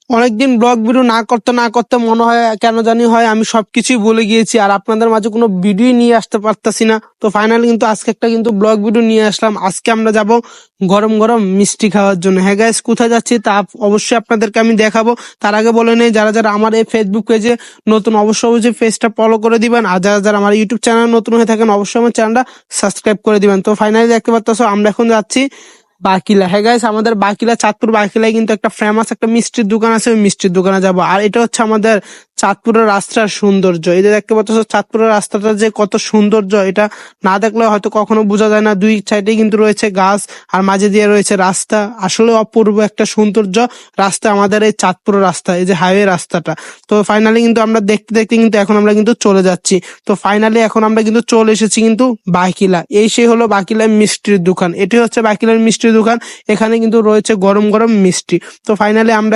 অনেকদিন blog video না করতে মনে হয় কেন জানি হয় আমি সবকিছুই ভুলে গিয়েছি আর আপনাদের মাঝে কোনো ভিডিও নিয়ে আসতে পারতাছি না। তো ফাইনালি কিন্তু আজকে একটা কিন্তু ব্লগ ভিডিও নিয়ে আসলাম। আজকে আমরা যাব গরম গরম মিষ্টি খাওয়ার জন্য। হ্যাঁ গাইস, কোথায় যাচ্ছি তা অবশ্যই আপনাদেরকে আমি দেখাবো। তার আগে বলে নেই, যারা যারা আমার এই ফেসবুক পেজে নতুন অবশ্যই পেজটা ফলো করে দিবেন, আর যারা যারা আমার ইউটিউব চ্যানেল নতুন হয়ে থাকেন অবশ্যই আমার চ্যানেলটা সাবস্ক্রাইব করে দিবেন। তো ফাইনালি দেখতে পাচ্ছ আমরা এখন যাচ্ছি বাকিলা। হ্যাঁ গাইস, আমাদের বাকিলা চাঁদপুর বাকিলায় কিন্তু একটা ফেমাস একটা মিষ্টির দোকান আছে, ওই মিষ্টির দোকানে যাবো। আর এটা হচ্ছে আমাদের চাঁদপুরের রাস্তার সৌন্দর্য। এই যে দেখতে পাচ্ছ চাঁদপুরের রাস্তাটা যে কত সৌন্দর্য, এটা না দেখলে হয়তো কখনো বোঝা যায় না। দুই সাইডে কিন্তু রয়েছে গাছ আর মাঝে দিয়ে রয়েছে রাস্তা। আসলে অপূর্ব একটা সৌন্দর্য রাস্তা আমাদের এই চাঁদপুরের রাস্তা, এই যে হাইওয়ে রাস্তাটা। তো ফাইনালি কিন্তু আমরা দেখতে দেখতে কিন্তু এখন আমরা কিন্তু চলে যাচ্ছি। তো ফাইনালি এখন আমরা কিন্তু চলে এসেছি কিন্তু বাকিলা। এই সে হলো বাকিলার মিষ্টির দোকান, এটি হচ্ছে বাকিলার মিষ্টির দোকান। এখানে কিন্তু রয়েছে গরম গরম মিষ্টি। তো ফাইনালি আমরা